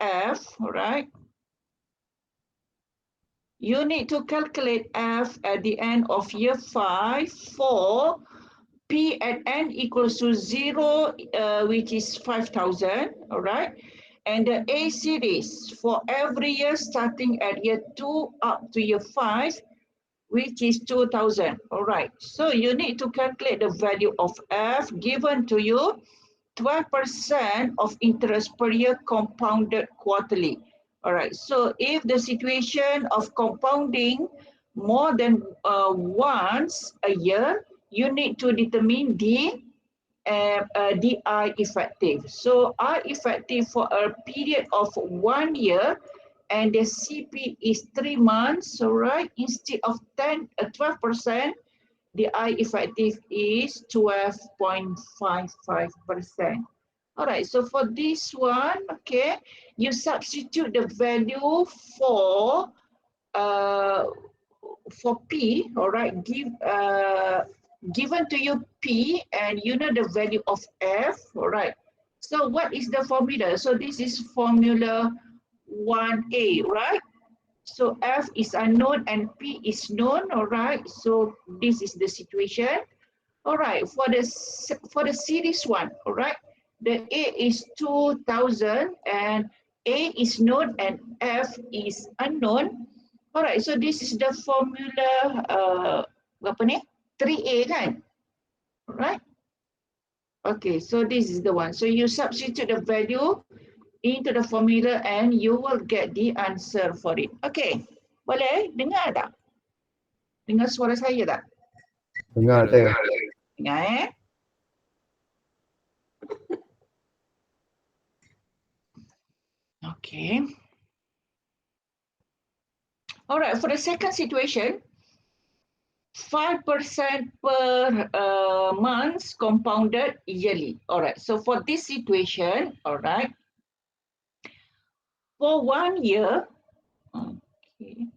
F, all right? You need to calculate F at the end of year 5 for P at N equals to 0, which is 5,000, all right? And the A series for every year starting at year 2 up to year 5, which is 2,000, all right? So you need to calculate the value of F given to you, 12% of interest per year compounded quarterly. All right, so if the situation of compounding more than once a year, you need to determine the I effective. So I effective for a period of 1 year and the CP is 3 months, all right, instead of 12%, the I effective is 12.55%. All right, so for this one, okay, you substitute the value for P, all right, given to you P and you know the value of F, all right. So what is the formula? So this is formula 1A, right? So F is unknown and P is known, all right? So this is the situation. All right, for the series one, all right? The A is 2,000 and A is known and F is unknown. All right, so this is the formula, apa ni? 3A kan? All right? Okay, so this is the one. So you substitute the value into the formula and you will get the answer for it. Okay, boleh? Dengar tak? Dengar suara saya tak? Dengar ada. Dengar Okay. All right, for the second situation, 5% per month compounded yearly. All right, so for this situation, all right, for 1 year, okay,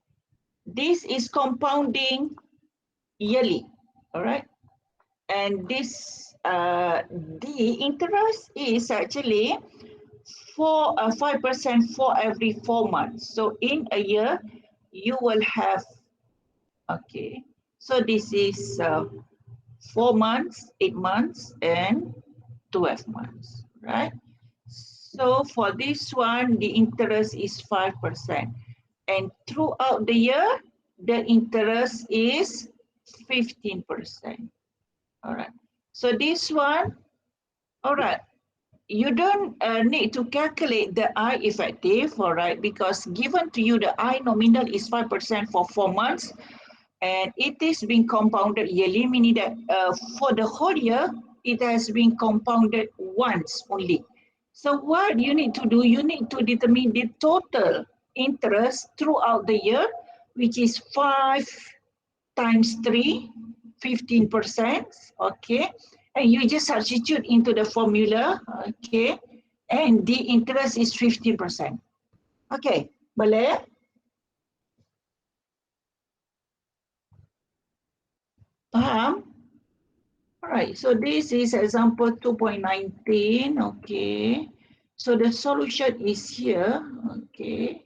this is compounding yearly, all right, and this the interest is actually 5% for every 4 months. So in a year, you will have, okay, so this is 4 months, 8 months, and 12 months, right? So for this one, the interest is 5%. And throughout the year, the interest is 15%. All right. So this one, all right, you don't need to calculate the I effective, all right, because given to you the I nominal is 5% for 4 months, and it is being compounded yearly, meaning that for the whole year, it has been compounded once only. So what you need to do, you need to determine the total interest throughout the year, which is 5 times 3, 15%, okay? And you just substitute into the formula, okay? And the interest is 15%. Okay, boleh? Faham? All right, so this is example 2.19, okay. So the solution is here, okay.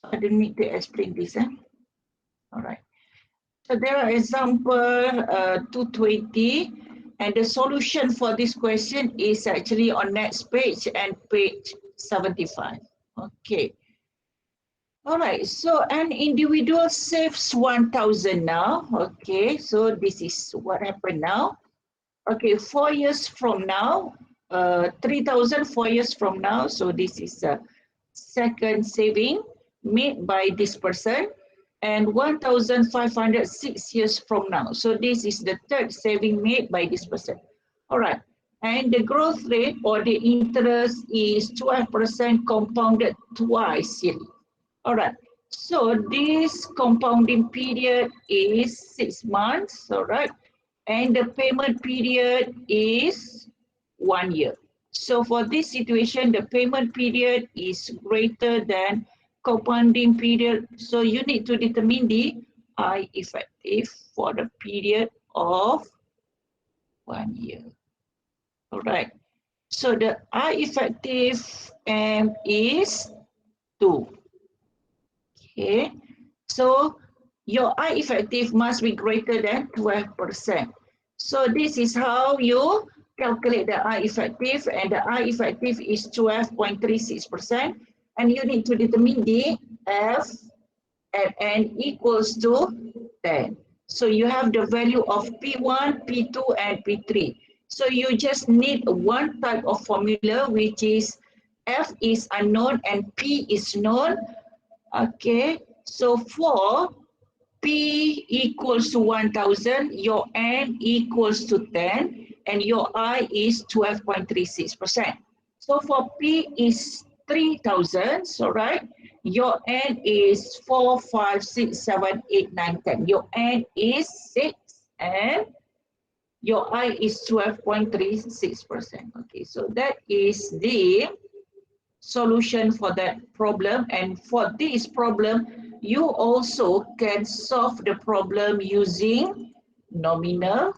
I don't need to explain this, all right. So there are example 220, and the solution for this question is actually on next page and page 75, okay. All right, so an individual saves 1,000 now, okay. So this is what happened now. Okay, 4 years from now, 3,000 4 years from now. So this is a second saving made by this person, and 1,500 6 years from now. So this is the third saving made by this person. All right, and the growth rate or the interest is 12% compounded twice yearly. All right, so this compounding period is 6 months, all right, and the payment period is 1 year. So for this situation, the payment period is greater than compounding period. So you need to determine the I effective for the period of 1 year. All right. So the I effective M is 2. Okay. So your I effective must be greater than 12%. So this is how you calculate the I effective, and the I effective is 12.36%, and you need to determine the F at N equals to 10. So you have the value of P1, P2, and P3. So you just need one type of formula, which is F is unknown and P is known. Okay, so for P equals to 1000, your N equals to 10, and your I is 12.36%. So for P is 3000, so right, your N is 4, 5, 6, 7, 8, 9, 10. Your N is 6, and your I is 12.36%. Okay, so that is the solution for that problem. And for this problem, you also can solve the problem using nominal,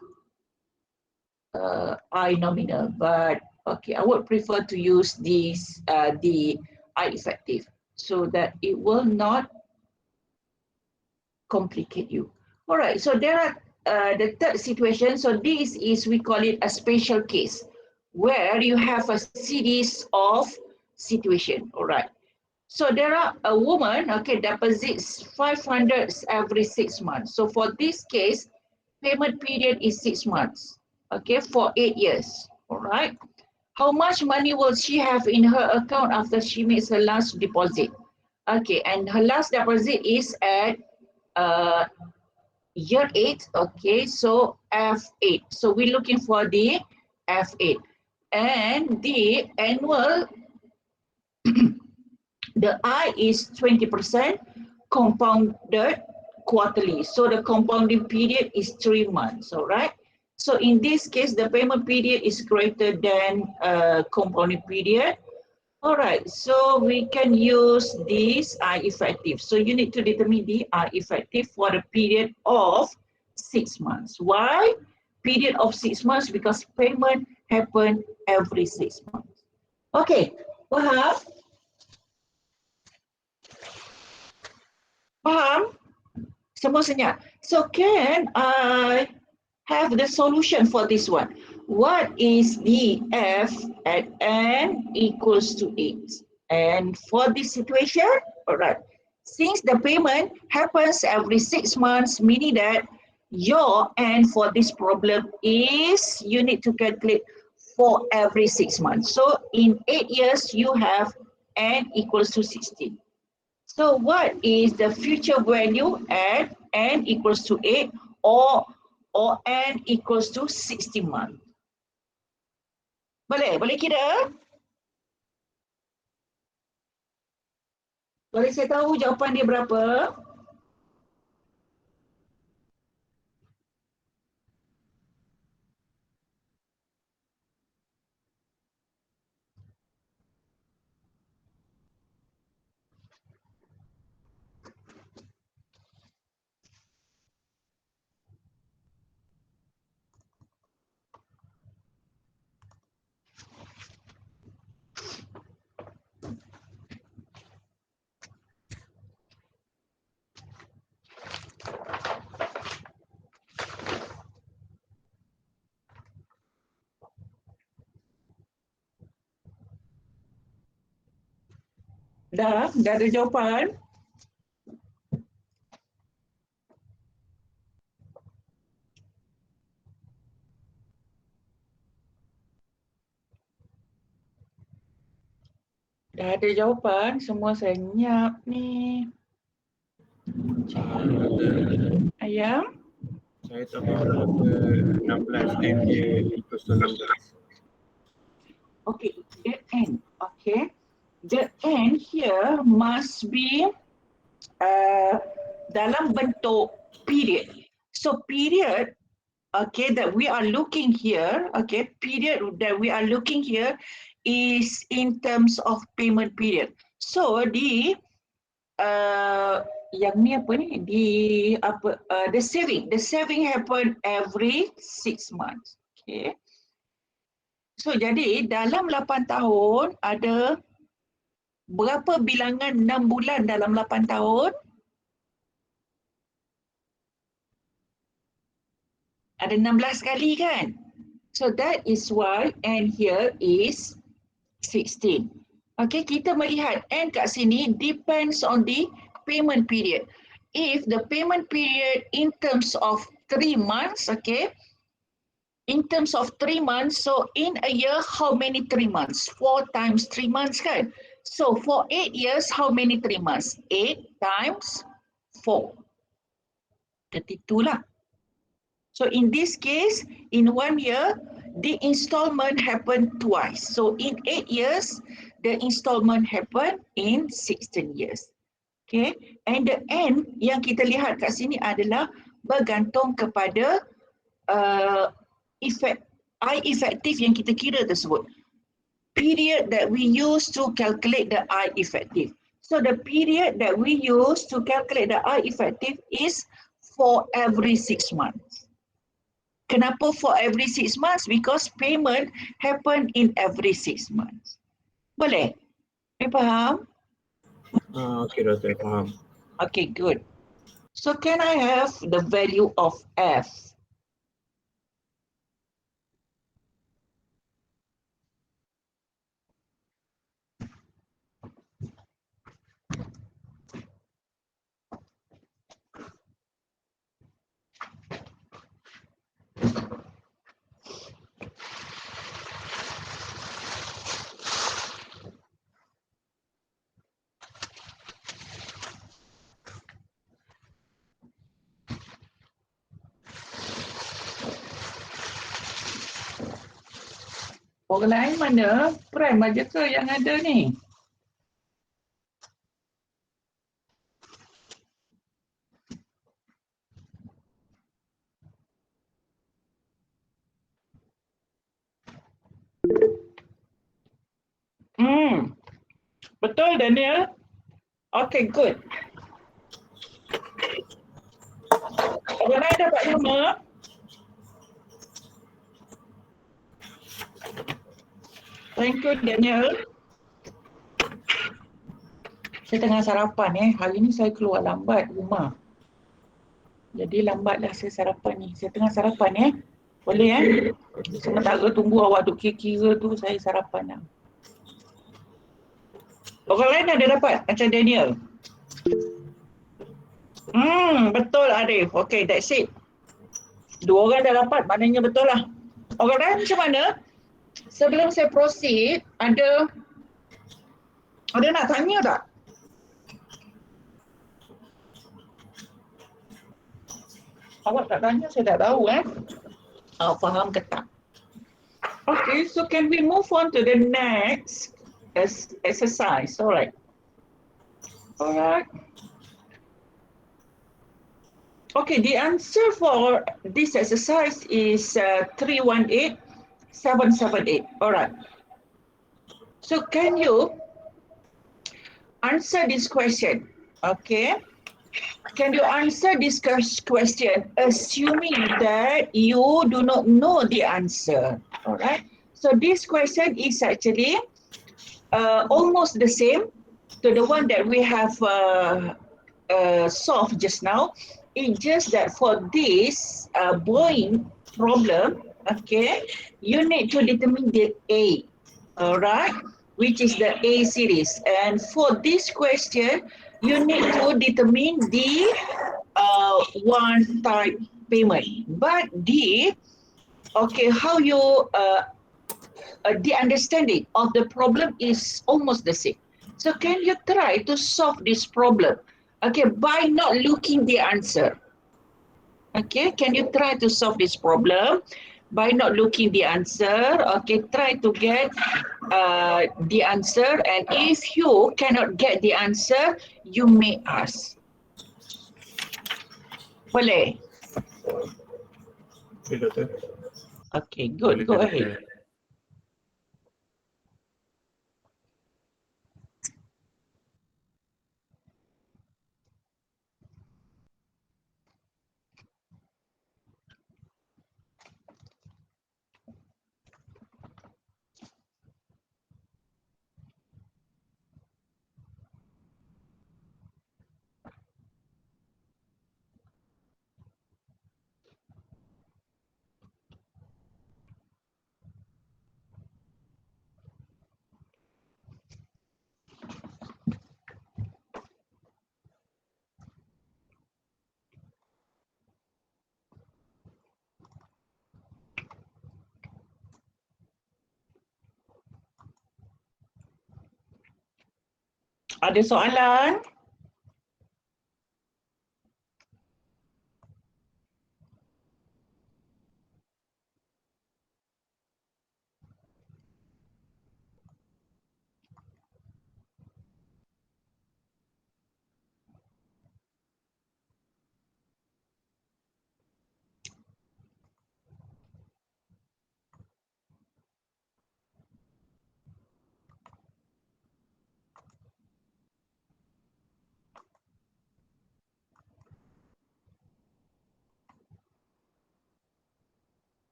I nominal, but okay, I would prefer to use this, the I effective, so that it will not complicate you. All right, so there are the third situation. So this is, we call it a special case, where you have a series of situation. All right. So there are a woman, okay, deposits 500 every 6 months. So for this case, payment period is 6 months, okay, for 8 years. All right. How much money will she have in her account after she makes her last deposit? Okay, and her last deposit is at uh, year 8. Okay, so F8. So we're looking for the F8. And the annual, the I is 20% compounded quarterly. So the compounding period is 3 months, all right? So in this case, the payment period is greater than compounding period. All right, so we can use this I effective. So you need to determine the I effective for the period of 6 months. Why? Period of 6 months, because payment happen every 6 months. Okay, faham? Faham? Semua senyap. So can I have the solution for this one? What is the F at N equals to 8? And for this situation, all right, since the payment happens every 6 months, meaning that your N for this problem is, you need to calculate for every 6 months. So in 8 years, you have N equals to 16. So what is the future value at N equals to 8, or N equals to 60 months? Boleh? Boleh kira? Boleh saya tahu jawapan dia berapa? Dah ada jawapan? Dah ada jawapan, semua senyap ni. Ayam? Saya tahu berapa 16 M dia equals to 16. Okay, the N. Okay, the N here must be dalam bentuk period. So period, okay, that we are looking here, okay, period that we are looking here is in terms of payment period. So di yang ni apa ni, di apa, the saving happen every 6 months. Okay, So jadi dalam 8 tahun ada berapa bilangan 6 bulan dalam 8 tahun? Ada 16 kali kan? So that is why n here is 16. Okay, kita melihat n kat sini depends on the payment period. If the payment period in terms of 3 months, okay, in terms of 3 months, so in a year, how many 3 months? 4 times 3 months kan? So for 8 years, how many 3 months? 8 times 4. 32 lah. So in this case, in 1 year, the installment happened twice. So in 8 years, the installment happened in 16 years. Okay, and the N yang kita lihat kat sini adalah bergantung kepada I effective yang kita kira tersebut. Period that we use to calculate the I effective. So the period that we use to calculate the I effective is for every 6 months. Kenapa for every 6 months? Because payment happen in every 6 months. Boleh? Faham? Okey doktor, faham. Okay, good. So can I have the value of F? Orang lain mana? Prime aja ke yang ada ni? Betul Daniel? Okay, good. Orang lain dapat nama? Thank you Daniel. Saya tengah sarapan Hari ni saya keluar lambat rumah. Jadi lambatlah saya sarapan ni. Saya tengah sarapan Boleh Sementara tunggu awak duk kira-kira tu saya sarapan lah. Orang lain ada dapat macam Daniel? Betul Arif. Okay, that's it. 2 orang dah dapat, maknanya betul lah. Orang lain macam mana? Sebelum saya proceed, ada nak tanya tak? Awak tak tanya, saya tak tahu faham ke tak? Okay, so can we move on to the next exercise? Alright. Okay, the answer for this exercise is 318778. Alright. So can you answer this question? Okay. Can you answer this question assuming that you do not know the answer? Alright. So this question is actually almost the same to the one that we have solved just now. It's just that for this Boeing problem, okay, you need to determine the A, all right, which is the A series. And for this question, you need to determine the one-time payment. But how you the understanding of the problem is almost the same. So can you try to solve this problem? Okay, by not looking the answer. Okay, can you try to solve this problem by not looking the answer? Okay, try to get the answer, and if you cannot get the answer, you may ask. Boleh? Okay, doktor. Okay, good. Go ahead. Ada soalan?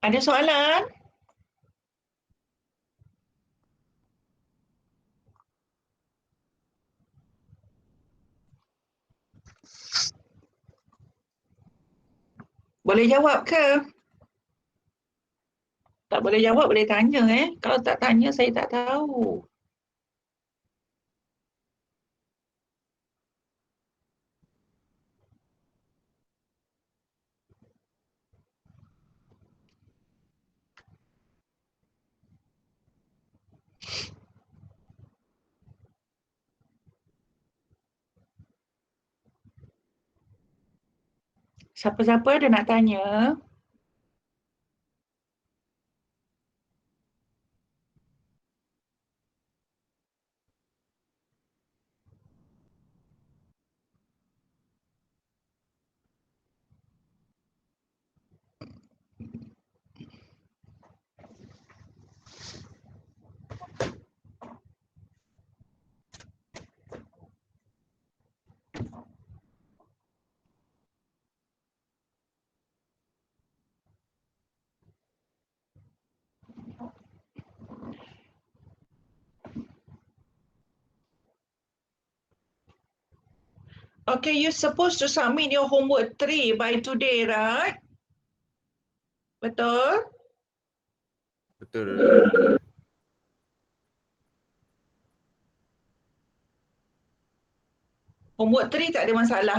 Ada soalan? Boleh jawab ke? Tak boleh jawab, boleh tanya Kalau tak tanya, saya tak tahu. Siapa-siapa ada nak tanya? Okay, you're supposed to submit your homework 3 by today, right? Betul? Betul. Homework 3 tak ada masalah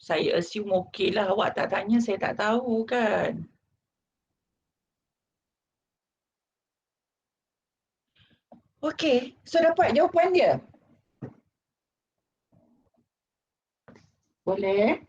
Saya assume okey lah. Awak tak tanya, saya tak tahu kan. Okey, so dapat jawapan dia? Boleh?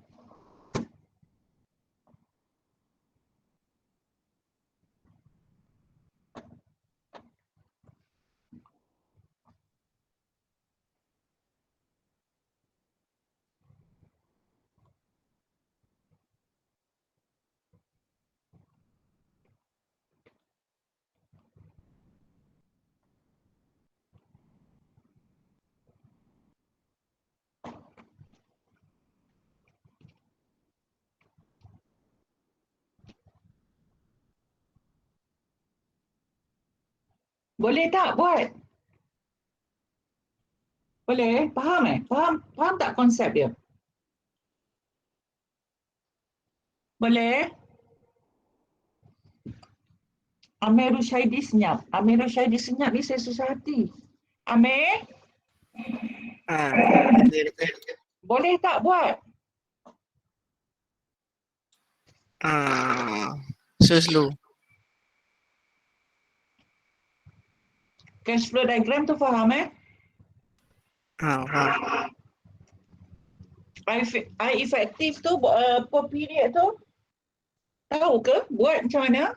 Boleh tak buat? Boleh? Faham Faham tak konsep dia? Boleh? Amir Rushaidi senyap. Amir Rushaidi senyap ni saya susah hati. Amir? Boleh tak buat? So slow. Cash flow diagram tu faham Faham. I effective tu per period tu tahu ke buat macam mana?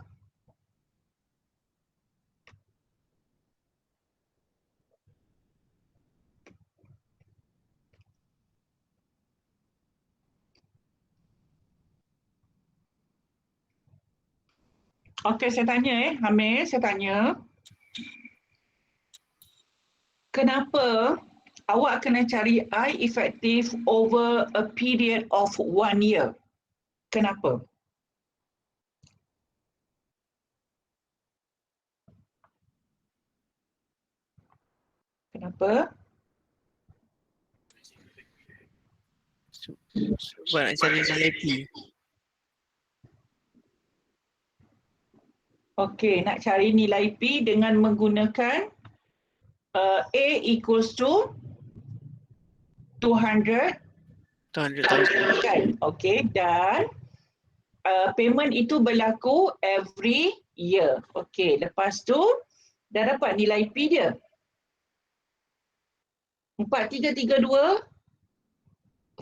Okey, saya tanya Amir, saya tanya. Kenapa awak kena cari I effective over a period of 1 year? Kenapa? Kenapa? Sebab nak cari nilai P. Okey, nak cari nilai P dengan menggunakan A equals to 200 200,000. kan? Okey, dan payment itu berlaku every year. Okey, lepas tu dah dapat nilai P dia. 4332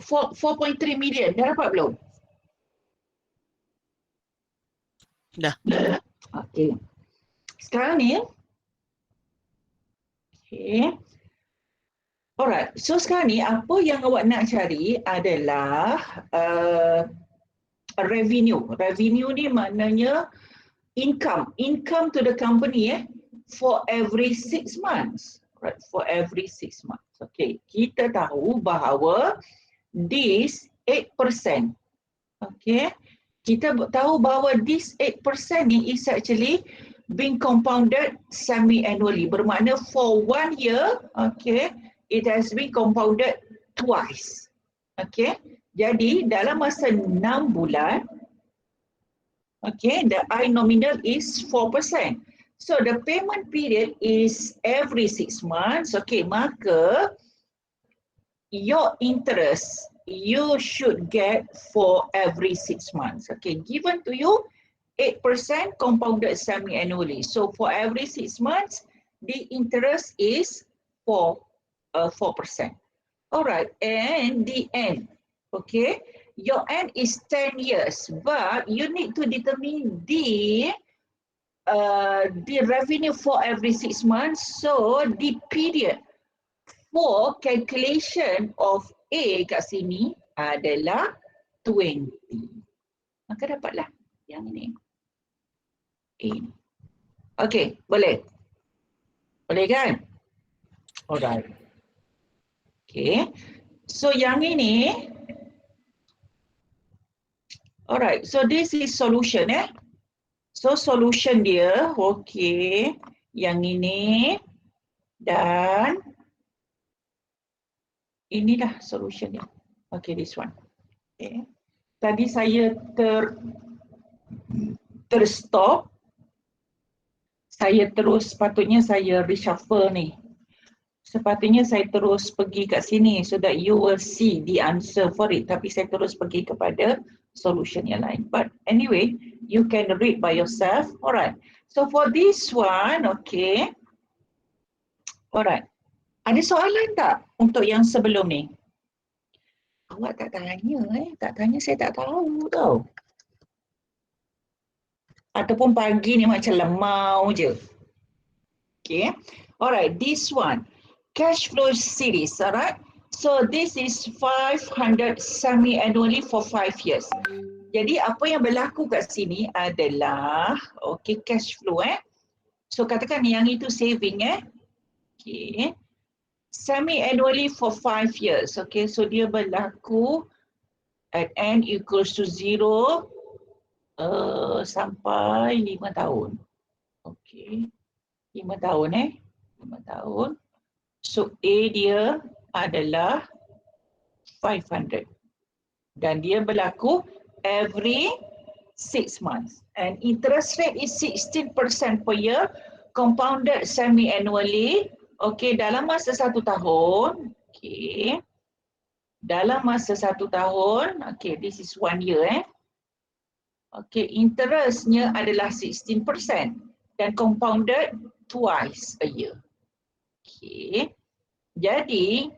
4.3 million. Dah dapat belum? Dah. Okey. Sekarang ni okey. Alright. So sekarang ni apa yang awak nak cari adalah revenue. Revenue ni maknanya income to the company for every 6 months. Right, for every 6 months. Okay, kita tahu bahawa this 8%. Okay, kita tahu bahawa this 8% ni is actually being compounded semi-annually. Bermakna for 1 year, okay, it has been compounded twice. Okay, jadi dalam masa 6 bulan, okay, the I nominal is 4%. So the payment period is every 6 months. Okay, maka your interest you should get for every 6 months. Okay, given to you 8% compounded semi-annually. So for every 6 months, the interest is 4%. Alright, and the end. Okay, your end is 10 years, but you need to determine the revenue for every 6 months. So the period for calculation of A kat sini adalah 20. Maka dapatlah yang ini. A. Okay, boleh? Boleh kan? Alright. Okay. So yang ini. Alright, so this is solution So solution dia, okay, yang ini dan inilah solution dia. Okay, this one. Okay. Tadi saya terstop. Saya terus, sepatutnya saya reshuffle ni. Sepatutnya saya terus pergi kat sini so that you will see the answer for it. Tapi saya terus pergi kepada solution yang lain. But anyway, you can read by yourself. Alright. So for this one, okay. Alright. Ada soalan tak untuk yang sebelum ni? Awak tak tanya tak tanya saya tak tahu tau. Ataupun pagi ni macam lemau je. Okay. Alright, this one. Cash flow series, alright. So this is 500 semi-annually for 5 years. Jadi apa yang berlaku kat sini adalah okay, cash flow So katakan yang itu saving Okay. Semi-annually for 5 years. Okay, so dia berlaku at n equals to 0 sampai 5 tahun. Okay. 5 tahun 5 tahun. So A dia adalah 500. Dan dia berlaku every 6 months. And interest rate is 16% per year, compounded semi-annually. Okay, dalam masa 1 tahun. Okay. Dalam masa 1 tahun, okay, this is 1 year Okay, interestnya adalah 16% dan compounded twice a year. Okay. Jadi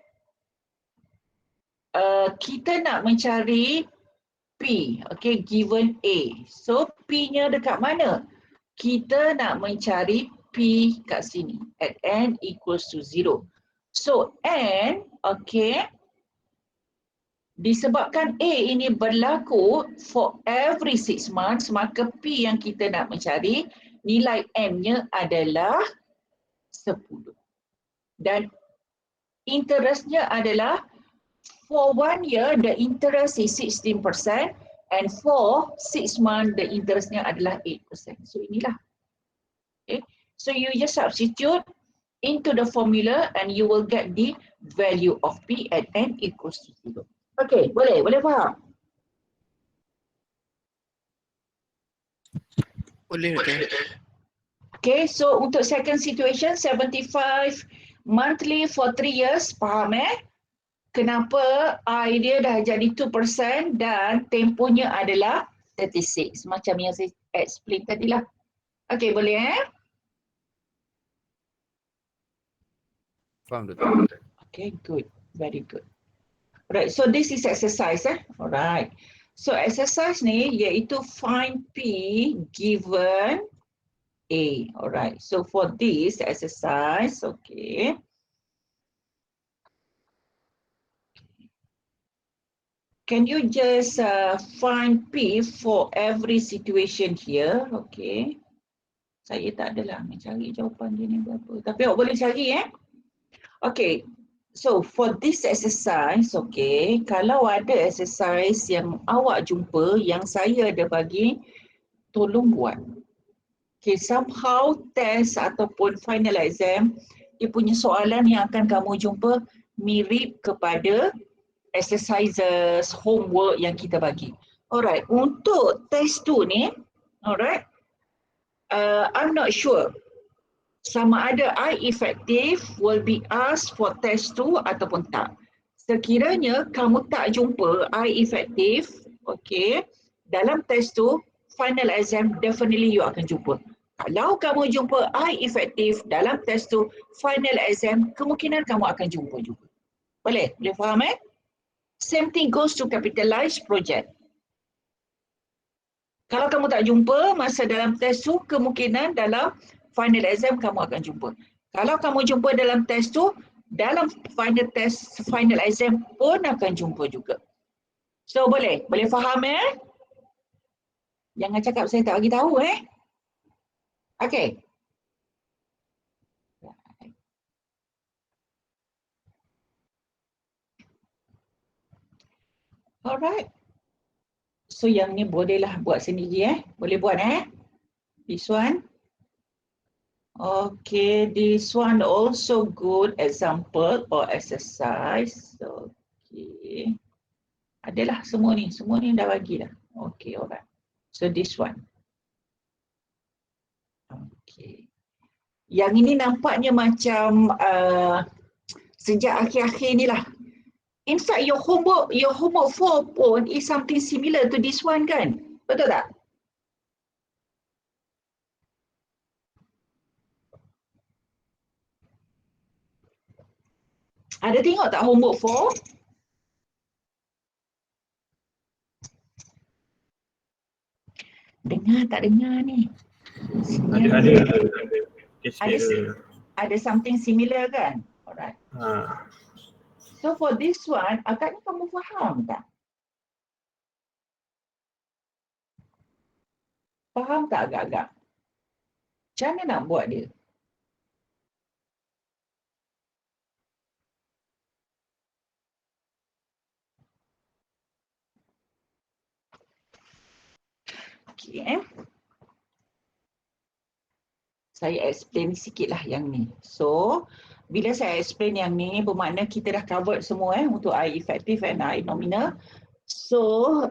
kita nak mencari P, okay, given A. So P-nya dekat mana? Kita nak mencari P kat sini at n equals to 0. So n, okay, disebabkan A ini berlaku for every 6 months, maka P yang kita nak mencari nilai n-nya adalah 10. Dan interestnya adalah for 1 year the interest is 16% and for 6 months the interestnya adalah 8%. So inilah. Okay. So you just substitute into the formula and you will get the value of P at n equals to 0. Okay, boleh faham? Boleh okay. Okay, so untuk second situation 75 monthly for 3 years, faham Kenapa I dia dah jadi 2% dan tempohnya adalah 36. Macam yang saya explain tadilah. Okay, boleh Faham Doktor? Okay, good. Very good. Right, so this is exercise Alright. So exercise ni iaitu find P given A. Alright. So for this exercise, okay. Can you just find P for every situation here? Okay. Saya tak adalah nak cari jawapan dia ni berapa. Tapi awak boleh cari Okay. So for this exercise, okay, kalau ada exercise yang awak jumpa yang saya ada bagi, tolong buat. Okay, somehow test ataupun final exam, dia punya soalan yang akan kamu jumpa mirip kepada exercises, homework yang kita bagi. Alright, untuk test 2 ni, alright, I'm not sure sama ada I effective will be asked for test 2 ataupun tak. Sekiranya kamu tak jumpa I effective, okay, dalam test 2, final exam definitely you akan jumpa. Kalau kamu jumpa I effective dalam test 2, final exam kemungkinan kamu akan jumpa juga. Boleh? Boleh faham Same thing goes to capitalized project. Kalau kamu tak jumpa masa dalam test 2, kemungkinan dalam final exam kamu akan jumpa. Kalau kamu jumpa dalam test 2, dalam final exam pun akan jumpa juga. So boleh? Boleh faham Jangan cakap saya tak bagi tahu Okay. Alright. So yang ni bolehlah buat sendiri Boleh buat This one. Okay, this one also good example or exercise. Okay. Adalah semua ni dah bagi dah. Okay, alright. So this one. Okay. Yang ini nampaknya macam sejak akhir-akhir ni lah. In fact, your homework 4 pun is something similar to this one kan? Betul tak? Ada tengok tak homework 4? Dengar tak dengar ni? Ada something similar kan? Alright. So for this one, agaknya kamu faham tak? Faham tak agak-agak? Macam mana nak buat dia? Okay. Saya explain sikitlah yang ni. So, bila saya explain yang ni, bermakna kita dah covered semua untuk I effective and I nominal. So,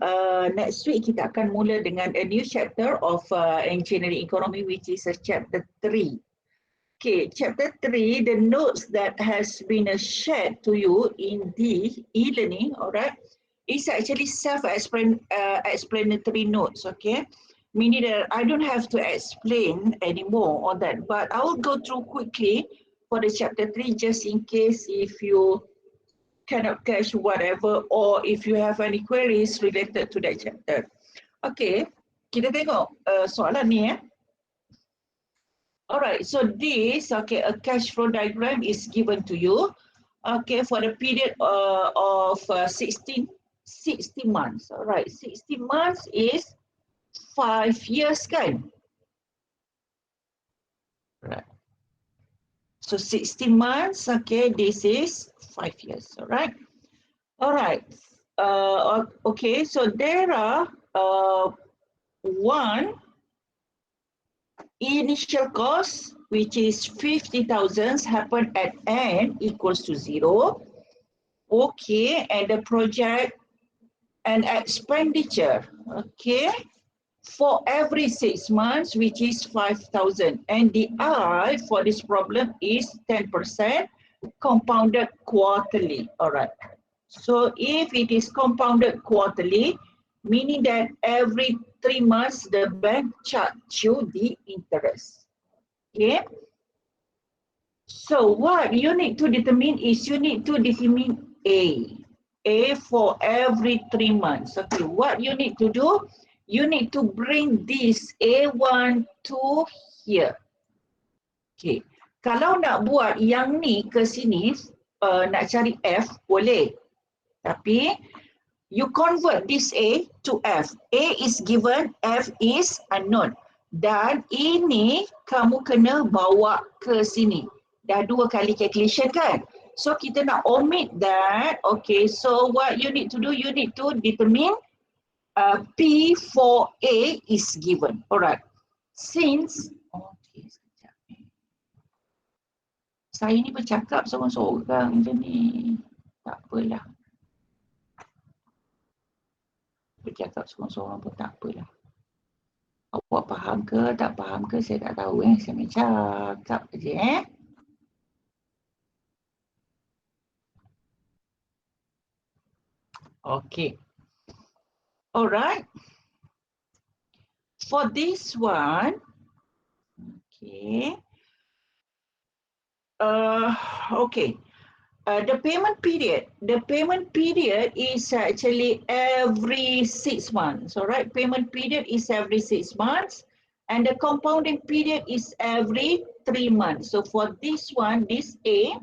next week kita akan mula dengan a new chapter of engineering economy, which is chapter 3. Okay, chapter 3, the notes that has been shared to you in the e-learning, alright, is actually self-explanatory notes, okay? Meaning that I don't have to explain anymore on that, but I will go through quickly for the chapter 3 just in case if you cannot catch whatever or if you have any queries related to that chapter. Okay, kita tengok soalan ni Alright, so this, okay, a cash flow diagram is given to you, okay, for the period of 60 months. Alright, 60 months is 5 years kan? Right. So 60 months, okay, this is 5 years, alright? Alright, okay, so there are one initial cost, which is 50,000 happen at n equals to 0. Okay, and the project and expenditure, okay, for every 6 months, which is 5,000. And the I for this problem is 10% compounded quarterly. All right. So if it is compounded quarterly, meaning that every 3 months the bank charge you the interest. Okay. So what you need to determine is you need to determine A for every 3 months. Okay, what you need to do, you need to bring this A1 to here. Okay, kalau nak buat yang ni ke sini, nak cari F, boleh. Tapi, you convert this A to F. A is given, F is unknown. Dan ini kamu kena bawa ke sini. Dah 2 kali calculation kan? So kita nak omit that. Okay, so what you need to do, you need to determine P for A is given. Alright. Since, okay, sekejap. Saya ni bercakap seorang-seorang je ni. Tak apalah. Bercakap seorang-seorang pun tak apalah. Awak faham ke, tak faham ke, saya tak tahu Saya main cakap je Okay. Alright. For this one, okay. Okay. The payment period is actually every 6 months. Alright. Payment period is every 6 months, and the compounding period is every 3 months. So for this one, this A,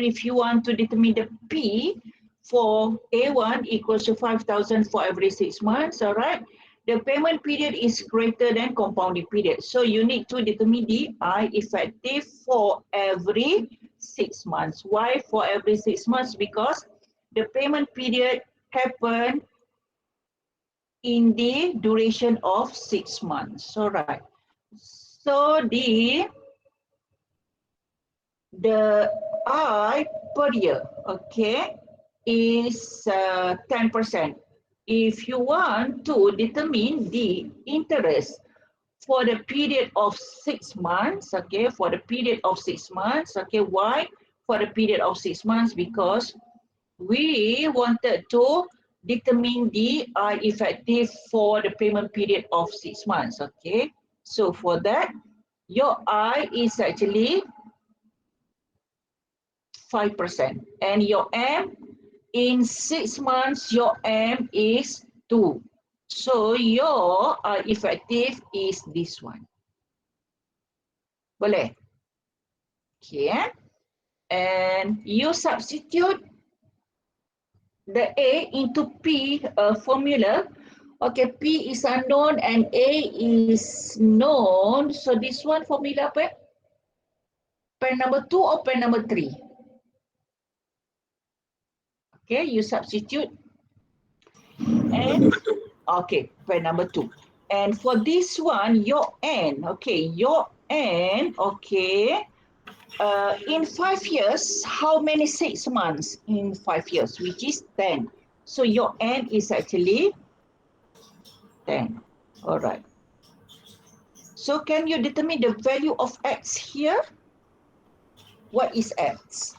if you want to determine the P for A1 equals to 5,000 for every 6 months, all right? The payment period is greater than compounding period. So you need to determine the I effective for every 6 months. Why for every 6 months? Because the payment period happened in the duration of 6 months, all right? So the I per year, okay, is 10%. If you want to determine the interest for the period of 6 months, okay, for the period of 6 months, okay, why for the period of 6 months? Because we wanted to determine the I effective for the payment period of 6 months, okay. So for that, your I is actually 5%, and your M in 6 months, your M is 2. So your effective is this one. Boleh? Okay. And you substitute the A into P formula. Okay, P is unknown and A is known. So this one formula apa? Pen number 2 or pen number 3? Okay, you substitute. And okay, pen number 2. And for this one, your N, okay, your N, okay, in 5 years, how many 6 months in 5 years, which is 10. So your N is actually 10. All right. So can you determine the value of X here? What is X?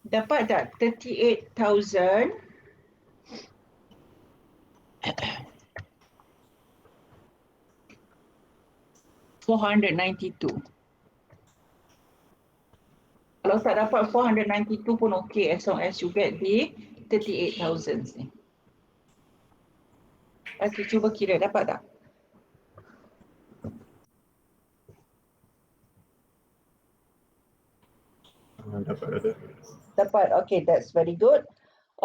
Dapat tak 38,000 492. Kalau tak dapat 492 pun okay, as long as you get the 38,000 ni. Okay, cuba kira dapat tak? Dapat, okay, that's very good.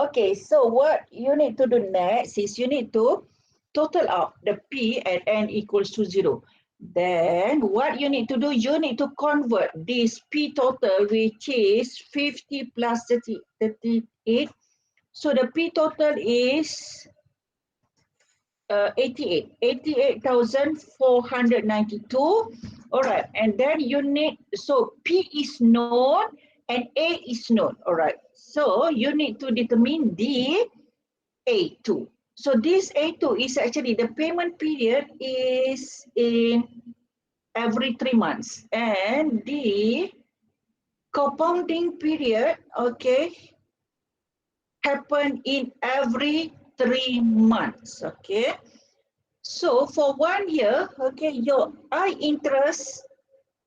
Okay, so what you need to do next is you need to total up the P at N equals to 0. Then what you need to do, you need to convert this P total, which is 50 plus 38. So the P total is 88,492. All right, and then you need, so P is known and A is known. All right, so you need to determine the A2. So this A2 is actually, the payment period is in every 3 months, and the compounding period, okay, happen in every 3 months. Okay, so for 1 year, okay, your I interest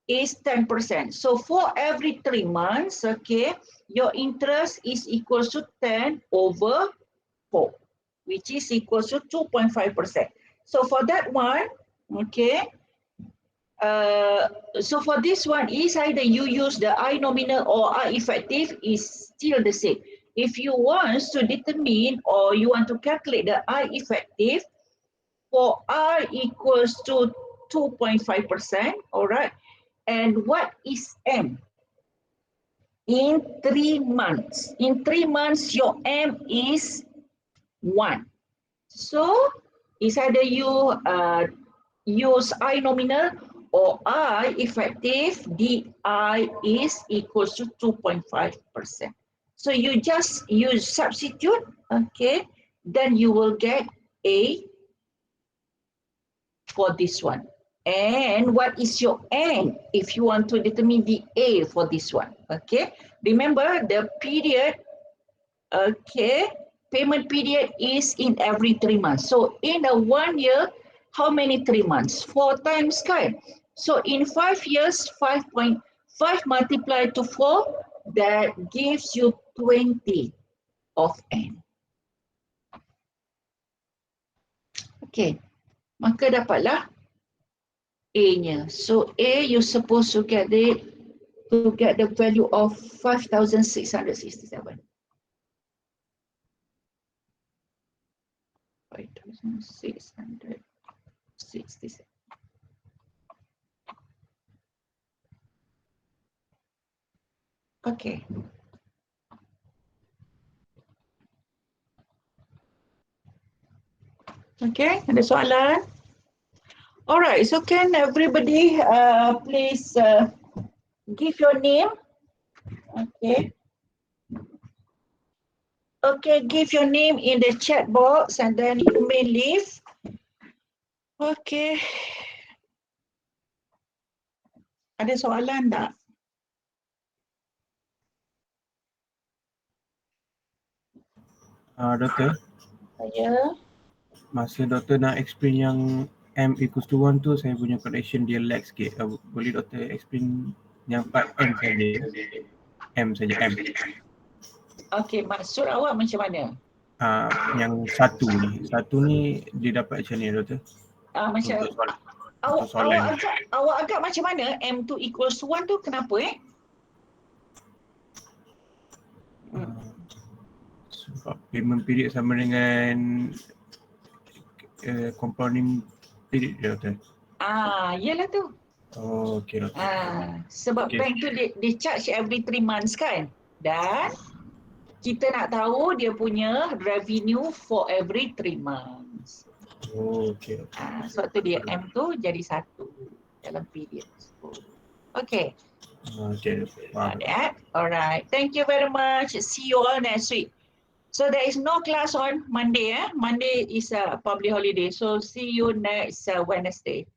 is 10%. So for every 3 months, okay, your interest is equal to 10 over 4, which is equal to 2.5%. So for that one, okay, so for this one, is either you use the I nominal or I effective, is still the same. If you want to determine or you want to calculate the I effective, for R equals to 2.5%, all right? And what is M? In 3 months. In 3 months, your M is 1. So it's either you use I nominal or I effective, DI is equals to 2.5%. So you substitute, okay, then you will get A for this one. And what is your N if you want to determine the A for this one? Okay, remember the period, okay, payment period is in every 3 months. So in a 1 year, how many 3 months? 4 times, kan? So in 5 years, 5.5 multiplied to 4, that gives you 20 of N. Okay, maka dapatlah A-nya. So A, you're supposed to get the value of 5,667. 5,667. Okay. Okay, ada soalan? Alright, so can everybody please give your name? Okay. Okay, give your name in the chat box and then you may leave. Okay. Ada soalan tak? Doktor, Ya. masa doktor nak explain yang M equals to 1 tu, saya punya connection dia lag sikit. Boleh doktor explain yang part M saja? M saja, M. Okay, maksud awak macam mana? Yang satu ni dia dapat macam ni doktor? Macam Untuk soalan. awak agak macam mana M2 equals 1 tu, kenapa Sebab payment period sama dengan compounding period dia doktor? Yelah tu. Oh, okey doktor. Sebab bank tu dia charge every 3 months, kan? Dan kita nak tahu dia punya revenue for every 3 months. Oh, okey doktor. Sebab tu dia M tu jadi 1 dalam period. Okay. Okay. Got that? Alright. Thank you very much. See you all next week. So there is no class on Monday. Monday is a public holiday. So see you next Wednesday.